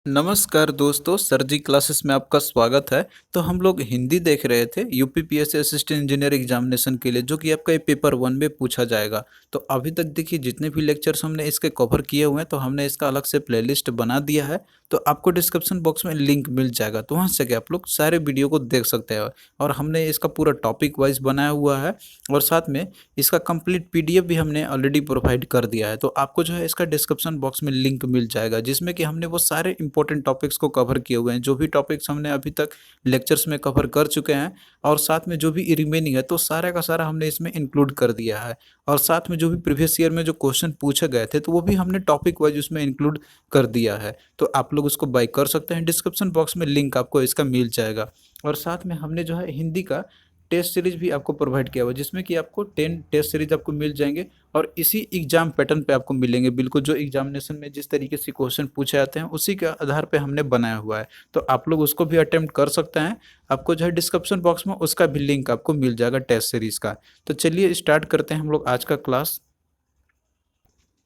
नमस्कार दोस्तों, सर जी क्लासेस में आपका स्वागत है। तो हम लोग हिंदी देख रहे थे यूपीपीएससी असिस्टेंट इंजीनियर एग्जामिनेशन के लिए, जो कि आपका ये पेपर 1 में पूछा जाएगा। तो अभी तक देखिए जितने भी लेक्चर्स हमने इसके कवर किए हुए हैं, तो हमने इसका अलग से प्लेलिस्ट बना दिया है। तो आपको डिस्क्रिप्शन बॉक्स में लिंक मिल जाएगा, तो वहाँ से के आप लोग सारे वीडियो को देख सकते हैं। और हमने इसका पूरा टॉपिक वाइज बनाया हुआ है, और साथ में इसका कंप्लीट पीडीएफ भी हमने ऑलरेडी प्रोवाइड कर दिया है। तो आपको जो है इसका डिस्क्रिप्शन बॉक्स में लिंक मिल जाएगा, जिसमें कि हमने वो सारे इंपॉर्टेंट टॉपिक्स को कवर किए हुए हैं, जो भी टॉपिक्स हमने अभी तक लेक्चर्स में कवर कर चुके हैं। और साथ में जो भी रिमेनिंग है, तो सारा का सारा हमने इसमें इंक्लूड कर दिया है। और साथ में जो भी प्रीवियस ईयर में जो क्वेश्चन पूछे गए थे, तो वो भी हमने टॉपिक वाइज उसमें इंक्लूड कर दिया है। तो आप लोग उसको बाय कर सकते हैं, डिस्क्रिप्शन बॉक्स में लिंक आपको इसका मिल जाएगा। और साथ में हमने जो है हिंदी का टेस्ट सीरीज भी आपको प्रोवाइड किया हुआ है, जिसमें कि आपको 10 टेस्ट सीरीज आपको मिल जाएंगे। और इसी एग्जाम पैटर्न पे आपको मिलेंगे, बिल्कुल जो एग्जामिनेशन में जिस तरीके से क्वेश्चन पूछे जाते हैं, उसी के आधार पे हमने बनाया हुआ है। तो आप लोग उसको भी अटेम्प्ट कर सकते हैं। आपको जो है डिस्क्रिप्शन बॉक्स में उसका भी लिंक आपको मिल जाएगा टेस्ट सीरीज का। तो चलिए स्टार्ट करते हैं हम लोग आज का क्लास।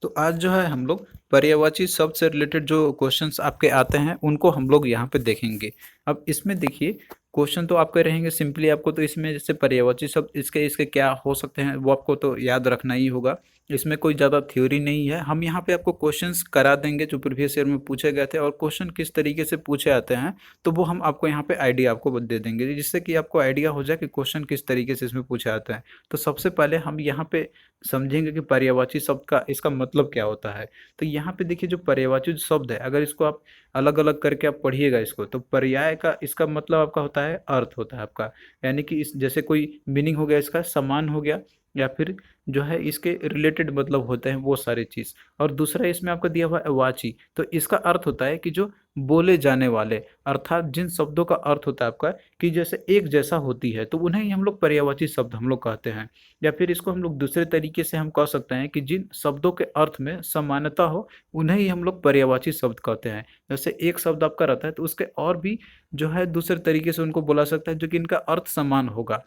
तो आज जो है हम लोग पर्यायवाची शब्द से रिलेटेड जो क्वेश्चंस आपके आते हैं, उनको हम लोग यहाँ पे देखेंगे। अब इसमें देखिए, क्वेश्चन तो आपके रहेंगे सिंपली। आपको तो इसमें जैसे पर्यायवाची शब्द इसके इसके क्या हो सकते हैं, वो आपको तो याद रखना ही होगा। इसमें कोई ज़्यादा थ्योरी नहीं है। हम यहाँ पे आपको क्वेश्चंस करा देंगे जो प्रीवियस ईयर में पूछे गए थे, और क्वेश्चन किस तरीके से पूछे आते हैं, तो वो हम आपको यहाँ पे आइडिया आपको दे देंगे, जिससे कि आपको आइडिया हो जाए कि क्वेश्चन किस तरीके से इसमें पूछे आते हैं। तो सबसे पहले हम यहाँ पे समझेंगे कि पर्यायवाची शब्द का इसका मतलब क्या होता है। तो यहाँ पे देखिए, जो पर्यायवाची शब्द है, अगर इसको आप अलग अलग करके आप पढ़िएगा इसको, तो पर्याय का इसका मतलब आपका होता है अर्थ होता है आपका। यानी कि इस जैसे कोई मीनिंग हो गया, इसका समान हो गया, या फिर जो है इसके रिलेटेड मतलब होते हैं वो सारी चीज़। और दूसरा इसमें आपका दिया हुआ है वाची, तो इसका अर्थ होता है कि जो बोले जाने वाले, अर्थात जिन शब्दों का अर्थ होता है आपका कि जैसे एक जैसा होती है, तो उन्हें ही हम लोग पर्यायवाची शब्द हम लोग कहते हैं। या फिर इसको हम लोग दूसरे तरीके से हम कह सकते हैं कि जिन शब्दों के अर्थ में समानता हो, उन्हें ही हम लोग पर्यायवाची शब्द कहते हैं। जैसे एक शब्द आपका रहता है, तो उसके और भी जो है दूसरे तरीके से उनको बोला सकता है, जो कि इनका अर्थ समान होगा।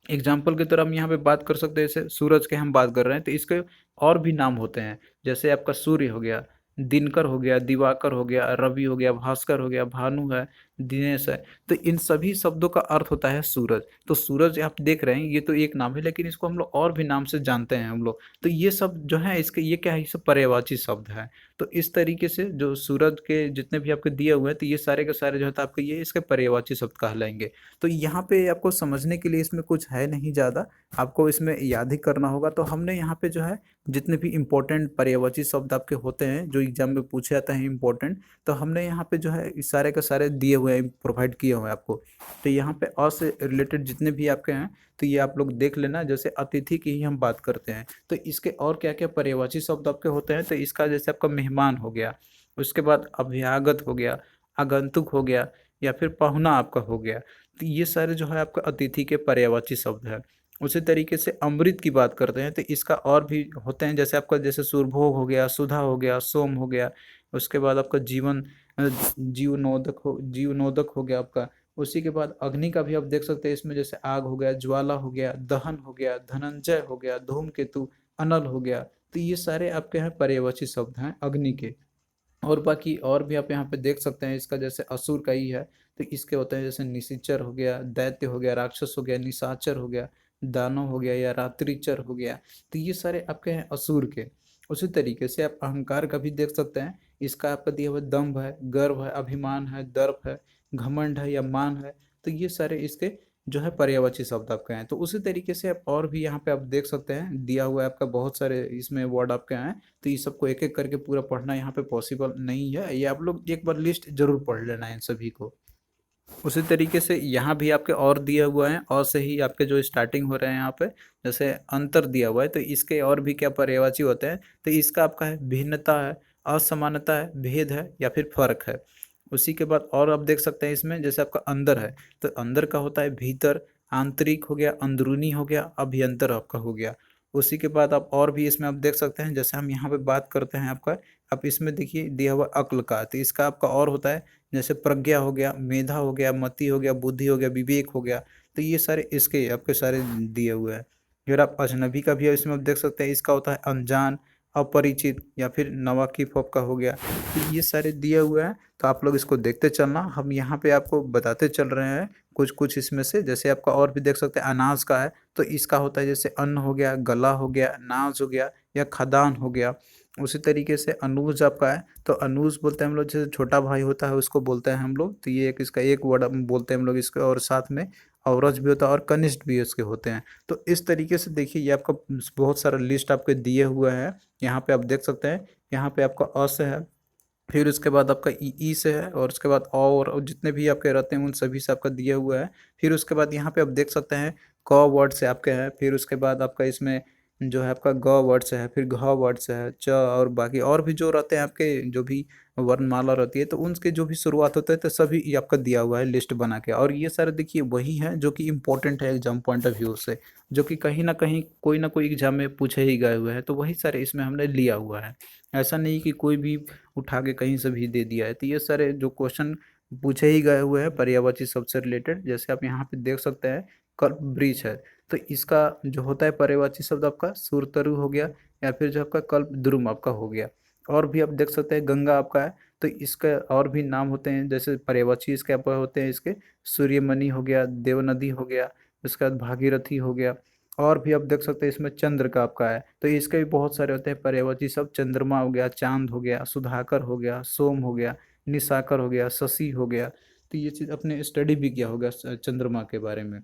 एग्जाम्पल की तरह हम यहाँ पे बात कर सकते हैं, जैसे सूरज के हम बात कर रहे हैं, तो इसके और भी नाम होते हैं। जैसे आपका सूर्य हो गया, दिनकर हो गया, दिवाकर हो गया, रवि हो गया, भास्कर हो गया, भानु है, दिनेश है। तो इन सभी शब्दों का अर्थ होता है सूरज। तो सूरज आप देख रहे हैं, ये तो एक नाम है, लेकिन इसको हम लोग और भी नाम से जानते हैं हम लोग। तो ये सब जो है इसके ये क्या है, ये सब पर्यायवाची शब्द है। तो इस तरीके से जो सूरज के जितने भी आपके दिए हुए हैं, तो ये सारे के सारे जो है आपके ये इसके पर्यायवाची शब्द कहलाएंगे। तो यहाँ पे आपको समझने के लिए इसमें कुछ है नहीं ज़्यादा, आपको इसमें याद ही करना होगा। तो हमने यहाँ पे जो है जितने भी इम्पोर्टेंट पर्यायवाची शब्द आपके होते हैं, जो एग्जाम में पूछे जाते हैं इम्पोर्टेंट, तो हमने यहाँ पे जो है इस सारे के सारे दिए हुए हैं, प्रोवाइड किए हुए हैं आपको। तो यहाँ पे अ से रिलेटेड जितने भी आपके हैं, तो ये आप लोग देख लेना। जैसे अतिथि की ही हम बात करते हैं, तो इसके और क्या क्या पर्यायवाची शब्द आपके होते हैं, तो इसका जैसे आपका मेहमान हो गया, उसके बाद अभ्यागत हो गया, आगंतुक हो गया, या फिर पहुना आपका हो गया। तो ये सारे जो है आपका अतिथि के पर्यायवाची शब्द है। उसी तरीके से अमृत की बात करते हैं, तो इसका और भी होते हैं, जैसे आपका जैसे सुरभोग हो गया, सुधा हो गया, सोम हो गया। उसके बाद आपका जीवनोदक हो गया आपका। उसी के बाद अग्नि का भी आप देख सकते हैं इसमें, जैसे आग हो गया, ज्वाला हो गया, दहन हो गया, धनंजय हो गया, धूमकेतु, अनल हो गया। तो ये सारे आपके यहाँ पर्यायवाची शब्द हैं अग्नि के। और बाकी और भी आप यहाँ पे देख सकते हैं, इसका जैसे असुर का ही है, तो इसके होते हैं जैसे निशिचर हो गया, दैत्य हो गया, राक्षस हो गया, निशाचर हो गया, दानव हो गया, या रात्रिचर हो गया। तो ये सारे आपके हैं असुर के। उसी तरीके से आप अहंकार का भी देख सकते हैं। इसका आपका दिया हुआ दंभ है, गर्व है, अभिमान है, दर्प है, घमंड है, या मान है। तो ये सारे इसके जो है पर्यायवाची शब्द आपके हैं। तो उसी तरीके से आप और भी यहाँ पे आप देख सकते हैं, दिया हुआ है आपका बहुत सारे इसमें वर्ड आपके हैं। तो ये सबको एक एक करके पूरा पढ़ना यहाँ पे पॉसिबल नहीं है, ये आप लोग एक बार लिस्ट जरूर पढ़ लेना है इन सभी को। उसी तरीके से यहाँ भी आपके और दिया हुआ है, और से ही आपके जो स्टार्टिंग हो रहे हैं यहाँ पे, जैसे अंतर दिया हुआ है, तो इसके और भी क्या पर्यायवाची होते हैं। तो इसका आपका है भिन्नता है, असमानता है, भेद है, या फिर फर्क है। उसी के बाद और आप देख सकते हैं इसमें, जैसे आपका अंदर है, तो अंदर का होता है भीतर, आंतरिक हो गया, अंदरूनी हो गया, अभ्यंतर आपका हो गया। उसी के बाद आप और भी इसमें आप देख सकते हैं, जैसे हम यहाँ पे बात करते हैं आपका, आप इसमें देखिए दिया हुआ अक्ल का, तो इसका आपका और होता है जैसे प्रज्ञा हो गया, मेधा हो गया, मति हो गया, बुद्धि हो गया, विवेक हो गया। तो ये सारे इसके आपके सारे दिए हुए हैं। फिर आप अजनबी का भी इसमें आप देख सकते हैं, इसका होता है अनजान, अपरिचित या फिर नवाकिफ आपका हो गया। तो ये सारे दिए हुए हैं, तो आप लोग इसको देखते चलना। हम यहाँ पे आपको बताते चल रहे हैं कुछ कुछ इसमें से। जैसे आपका और भी देख सकते हैं अनाज का है, तो इसका होता है जैसे अन्न हो गया, गला हो गया, अनाज हो गया या खदान हो गया। उसी तरीके से अनुज आपका है, तो अनुज बोलते हैं हम लोग, जैसे छोटा भाई होता है उसको बोलते हैं हम लोग, तो ये एक इसका एक वर्ड हम बोलते हैं हम लोग इसका। और साथ में औरज भी होता है और कनिष्ठ भी इसके होते हैं। तो इस तरीके से देखिए, ये आपका बहुत सारा लिस्ट आपके दिए हुए हैं। यहाँ पे आप देख सकते हैं, यहाँ पे आपका अ से है, फिर उसके बाद आपका ई से है, और उसके बाद और जितने भी आपके रहते हैं उन सभी से आपका दिया हुआ है। फिर उसके बाद यहाँ पे आप देख सकते हैं क वर्ड से आपके हैं। फिर उसके बाद आपका इसमें जो है आपका ग वर्ड से है, फिर घ वर्ड से है, च, और बाकी और भी जो रहते हैं आपके जो भी वर्णमाला रहती है, तो उनके जो भी शुरुआत होता है, तो सभी ये आपका दिया हुआ है लिस्ट बना के। और ये सारे देखिए वही हैं जो कि इम्पोर्टेंट है एग्जाम पॉइंट ऑफ व्यू से, जो कि कहीं ना कोई एग्जाम में पूछे ही गए हुए हैं, तो वही सारे इसमें हमने लिया हुआ है। ऐसा नहीं कि कोई भी उठा के कहीं से भी दे दिया है। तो ये सारे जो क्वेश्चन पूछे ही गए हुए हैं पर्यायवाची शब्द से रिलेटेड, जैसे आप यहाँ पे देख सकते हैं कल्प वृक्ष है, तो इसका जो होता है पर्यायवाची शब्द आपका सूरतरु हो गया, या फिर जो आपका कल्प द्रुम आपका हो गया। और भी आप देख सकते हैं गंगा आपका है, तो इसका और भी नाम होते हैं, जैसे पर्यायवाची इसके आप होते हैं इसके सूर्यमणि हो गया, देवनदी हो गया, उसके बाद भागीरथी हो गया। और भी आप देख सकते हैं इसमें चंद्र का आपका है, तो इसके भी बहुत सारे होते हैं पर्यायवाची सब। चंद्रमा हो गया, चांद हो गया, सुधाकर हो गया, सोम हो गया, निशाकर हो गया, शशि हो गया। तो ये चीज़ अपने स्टडी भी किया होगा चंद्रमा के बारे में।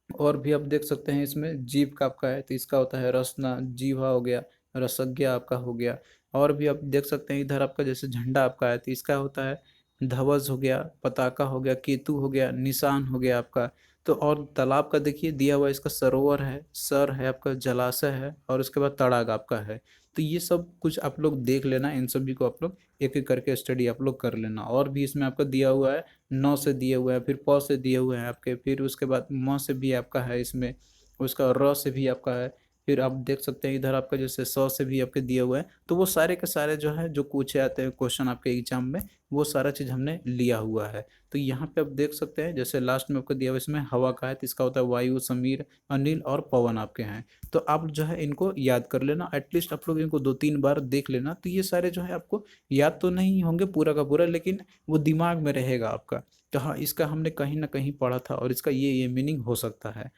और भी आप देख सकते हैं इसमें जीव का आपका है, तो इसका होता है रसना, जीवा हो गया, रसज्ञा आपका हो गया। और भी आप देख सकते हैं इधर आपका जैसे झंडा आपका है, तो इसका होता है ध्वज हो गया, पताका हो गया, केतु हो गया, निशान हो गया आपका। तो और तालाब का देखिए दिया हुआ इसका सरोवर है, सर है आपका, जलाशय है, और उसके बाद तड़ाग आपका है। तो ये सब कुछ आप लोग देख लेना, इन सभी को आप लोग एक एक करके स्टडी आप लोग कर लेना। और भी इसमें आपका दिया हुआ है, नौ से दिए हुए हैं, फिर प से दिए हुए हैं आपके, फिर उसके बाद म से भी आपका है इसमें, उसका र से भी आपका है। फिर आप देख सकते हैं इधर आपका जैसे स से भी आपके दिए हुए हैं। तो वो सारे के सारे जो है जो पूछे आते हैं क्वेश्चन आपके एग्जाम में, वो सारा चीज़ हमने लिया हुआ है। तो यहाँ पे आप देख सकते हैं जैसे लास्ट में आपको दिया हुआ इसमें हवा का है, तो इसका होता है वायु, समीर, अनिल और पवन आपके हैं। तो आप जो है इनको याद कर लेना, एटलीस्ट आप लोग इनको 2-3 बार देख लेना। तो ये सारे जो है आपको याद तो नहीं होंगे पूरा का पूरा, लेकिन वो दिमाग में रहेगा आपका। तो हाँ, इसका हमने कहीं ना कहीं पढ़ा था और इसका ये मीनिंग हो सकता है।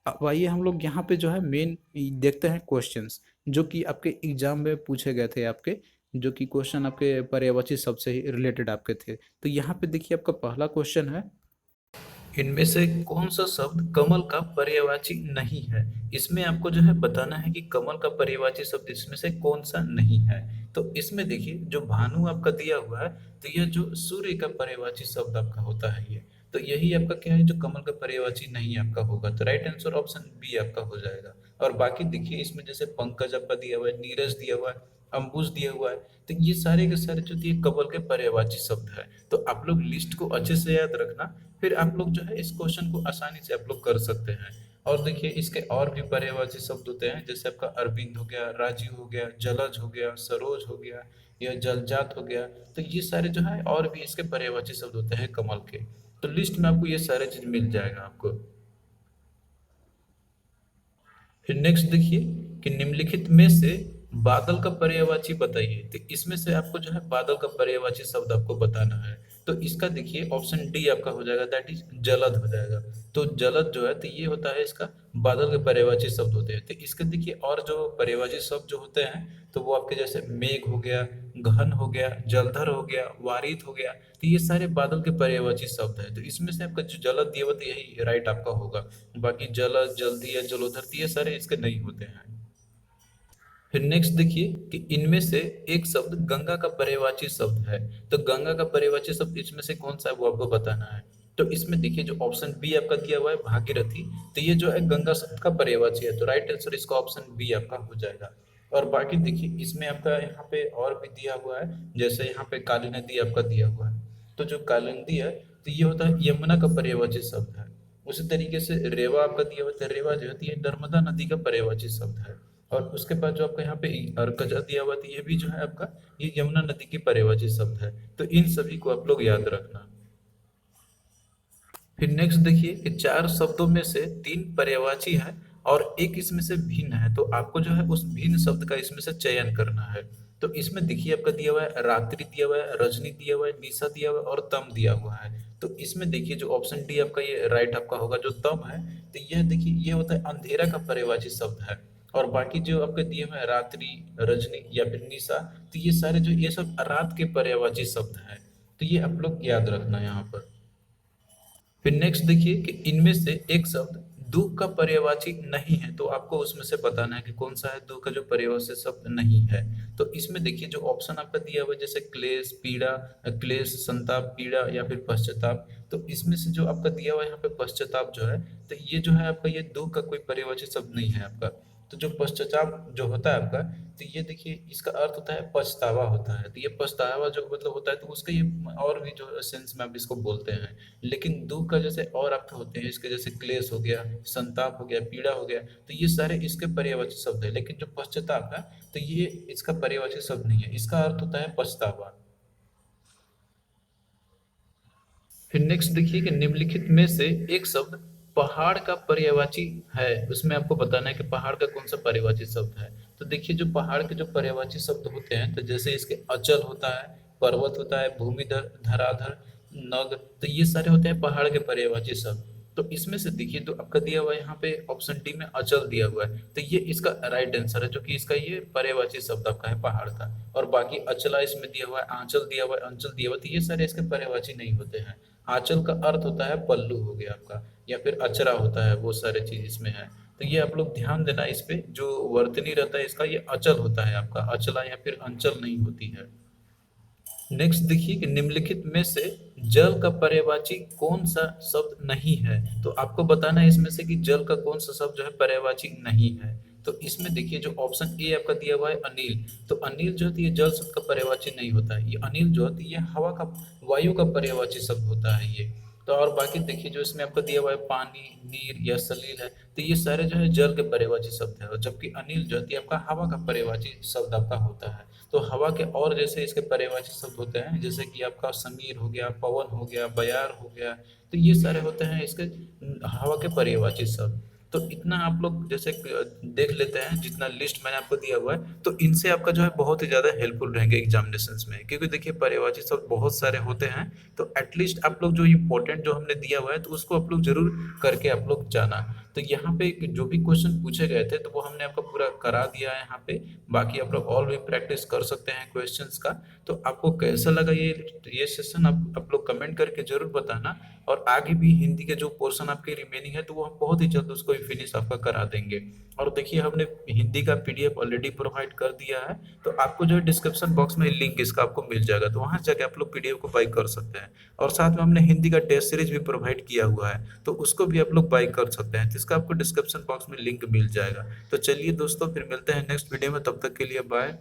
अब आइए हम लोग यहाँ पे जो है मेन देखते हैं क्वेश्चंस जो कि आपके एग्जाम में पूछे गए थे आपके, जो कि क्वेश्चन आपके पर्यायवाची शब्द से ही रिलेटेड आपके थे। तो यहाँ पे देखिए आपका पहला क्वेश्चन है, इनमें से कौन सा शब्द कमल का पर्यायवाची नहीं है। इसमें आपको जो है बताना है कि कमल का पर्यायवाची शब्द इसमें से कौन सा नहीं है। तो इसमें देखिए जो भानु आपका दिया हुआ है, तो यह जो सूर्य का पर्यायवाची शब्द आपका होता है ये, तो यही आपका क्या है जो कमल का पर्यायवाची नहीं आपका होगा। तो राइट आंसर ऑप्शन बी आपका हो जाएगा। और बाकी देखिए इसमें जैसे पंकज आपका दिया हुआ है, नीरज दिया हुआ है, अंबुज दिया हुआ है, तो ये सारे के सारे जो दिए कमल के पर्यायवाची शब्द है। तो आप लोग लिस्ट को अच्छे से याद रखना, फिर आप लोग जो है इस क्वेश्चन को आसानी से आप लोग कर सकते हैं। और देखिए इसके और भी पर्यायवाची शब्द होते हैं, जैसे आपका अरविंद हो गया, राजीव हो गया, जलज हो गया, सरोज हो गया, या जलजात हो गया। तो ये सारे जो है और भी इसके पर्यायवाची शब्द होते हैं कमल के। तो लिस्ट में आपको ये सारे चीज मिल जाएगा आपको। फिर नेक्स्ट देखिए कि निम्नलिखित में से बादल का पर्यायवाची बताइए। तो इसमें से आपको जो है बादल का पर्यायवाची शब्द आपको बताना है। तो इसका देखिए ऑप्शन डी आपका हो जाएगा, दैट इज जलद हो जाएगा। तो जलद जो है तो ये होता है इसका बादल के पर्यायवाची शब्द होते हैं। तो इसके देखिए और जो पर्यायवाची शब्द जो होते हैं, तो वो आपके जैसे मेघ हो गया, घन हो गया, जलधर हो गया, वारित हो गया। तो ये सारे बादल के पर्यायवाची शब्द है। तो इसमें से आपका जो जलद दिया हुआ तो यही राइट आपका होगा। बाकी जलद, जल्दी या जलोधर तो ये सारे इसके नहीं होते हैं। फिर नेक्स्ट देखिए कि इनमें से एक शब्द गंगा का पर्यायवाची शब्द है। तो गंगा का पर्यायवाची शब्द इसमें से कौन सा है वो आपको बताना है। तो इसमें देखिए जो ऑप्शन बी आपका दिया हुआ है भागीरथी, तो ये जो है गंगा शब्द का पर्यायवाची है। तो राइट आंसर इसका ऑप्शन बी आपका हो जाएगा। और बाकी देखिए इसमें आपका यहाँ पे और भी दिया हुआ है, जैसे यहाँ पे काली नदी आपका दिया हुआ है। तो जो काली नदी है तो ये होता है यमुना का पर्यायवाची शब्द है। उसी तरीके से रेवा आपका दिया हुआ है, रेवा जो होती है नर्मदा नदी का पर्यायवाची शब्द है। और उसके बाद जो आपका यहाँ पे अर्कजा दिया हुआ था, ये भी जो है आपका ये यमुना नदी की पर्यायवाची शब्द है। तो इन सभी को आप लोग याद रखना। फिर नेक्स्ट देखिए कि चार शब्दों में से तीन पर्यायवाची है और एक इसमें से भिन्न है, तो आपको जो है उस भिन्न शब्द का इसमें से चयन करना है। तो इसमें देखिए आपका दिया हुआ है रात्रि दिया हुआ है, रजनी दिया हुआ है, निशा दिया हुआ है और तम दिया हुआ है। तो इसमें देखिए जो ऑप्शन डी आपका ये राइट आपका होगा, जो तम है, तो यह देखिए ये होता है अंधेरा का पर्यायवाची शब्द है। और बाकी जो आपके दिए हुए हैं रात्रि, रजनी या फिर निशा, तो ये सारे जो ये सब रात के पर्यायवाची शब्द हैं। तो ये आप लोग याद रखना यहाँ पर। फिर नेक्स्ट देखिए कि इनमें से एक शब्द दुख का पर्यायवाची नहीं है, तो आपको उसमें से बताना है कि कौन सा है दुख का जो पर्यायवाची शब्द नहीं है। तो इसमें देखिए जो ऑप्शन आपका दिया हुआ है जैसे क्लेश, पीड़ा, क्लेश, संताप, पीड़ा या फिर पश्चाताप, तो इसमें से जो आपका दिया हुआ है यहाँ पे पश्चाताप जो है, तो ये जो है आपका ये दुख का कोई पर्यायवाची शब्द नहीं है आपका। तो जो पश्चाताप जो होता है आपका, तो ये देखिए इसका अर्थ होता है पछतावा होता है। तो ये पछतावा जो मतलब होता है, तो उसका ये और भी जो सेंस में आप इसको बोलते हैं। लेकिन दुख का जैसे और अर्थ होते हैं इसके, जैसे क्लेश हो गया, संताप हो गया, पीड़ा हो गया, तो ये सारे इसके पर्यायवाची शब्द है। लेकिन जो पश्चाताप है, तो ये इसका पर्यायवाची शब्द नहीं है, इसका अर्थ होता है पछतावा। फिर नेक्स्ट देखिए कि निम्नलिखित में से एक शब्द पहाड़ का पर्यायवाची है, उसमें आपको बताना है कि पहाड़ का कौन सा पर्यायवाची शब्द है। तो देखिए जो पहाड़ के जो पर्यायवाची शब्द होते हैं, तो जैसे इसके अचल होता है, पर्वत होता है, भूमिधर, धराधर, नग, तो ये सारे होते हैं पहाड़ के पर्यायवाची शब्द। तो इसमें से देखिए तो आपका दिया हुआ है यहाँ पे ऑप्शन डी में अचल दिया हुआ है, तो ये इसका राइट आंसर है, जो कि इसका ये पर्यायवाची शब्द आपका है पहाड़ का। और बाकी अचला इसमें दिया हुआ है, आंचल दिया हुआ है, अंचल दिया हुआ है, तो ये सारे इसके पर्यायवाची नहीं होते हैं। आंचल का अर्थ होता है पल्लू हो गया आपका, या फिर अचरा होता है, वो सारे चीज इसमें है। तो ये आप लोग ध्यान देना इस पे, जो वर्तनी रहता है इसका ये अचल होता है आपका, अचला या फिर अंचल नहीं होती है। नेक्स्ट देखिए कि निम्नलिखित में से जल का पर्यायवाची कौन सा शब्द नहीं है। तो आपको बताना है इसमें से कि जल का कौन सा शब्द जो है पर्यायवाची नहीं है। तो इसमें देखिए जो ऑप्शन ए आपका दिया हुआ है अनिल, तो अनिल जो है ये जल शब्द का पर्यायवाची नहीं होता है। ये अनिल जो है ये हवा का, वायु का पर्यायवाची शब्द होता है ये। तो और बाकी देखिए जो इसमें आपका दिया हुआ है पानी, नीर या सलील है, तो ये सारे जो है जल के पर्यायवाची शब्द है। और जबकि अनिल जो है ये आपका हवा का पर्यायवाची शब्द आपका होता है। तो हवा के और जैसे इसके पर्यायवाची शब्द होते हैं, जैसे कि आपका समीर हो गया, पवन हो गया, बयार हो गया, तो ये सारे होते हैं इसके हवा के पर्यायवाची शब्द। तो इतना आप लोग जैसे देख लेते हैं, जितना लिस्ट मैंने आपको दिया हुआ है, तो इनसे आपका जो है बहुत ही ज़्यादा हेल्पफुल रहेंगे एग्जामिनेशंस में, क्योंकि देखिए पर्यायवाची शब्द बहुत सारे होते हैं। तो एटलीस्ट आप लोग जो इम्पोर्टेंट जो हमने दिया हुआ है, तो उसको आप लोग जरूर करके आप लोग जाना। तो यहाँ पे जो भी क्वेश्चन पूछे गए थे, तो वो हमने आपको पूरा करा दिया है यहाँ पे। बाकी आप लोग और भी प्रैक्टिस कर सकते हैं क्वेश्चंस का। तो आपको कैसा लगा ये सेशन, आप लोग कमेंट करके जरूर बताना। और आगे भी हिंदी के जो पोर्शन आपके रिमेनिंग है, तो वो हम बहुत ही जल्द उसको फिनिश आपका करा देंगे। और देखिए हमने हिंदी का पीडीएफ ऑलरेडी प्रोवाइड कर दिया है, तो आपको जो है डिस्क्रिप्शन बॉक्स में लिंक इसका आपको मिल जाएगा, तो वहां जाके आप लोग पीडीएफ को बाई कर सकते हैं। और साथ में हमने हिंदी का टेस्ट सीरीज भी प्रोवाइड किया हुआ है, तो उसको भी आप लोग बाई कर सकते हैं, तो इसका आपको डिस्क्रिप्शन बॉक्स में लिंक मिल जाएगा। तो चलिए दोस्तों, फिर मिलते हैं नेक्स्ट वीडियो में, तब तक के लिए बाय।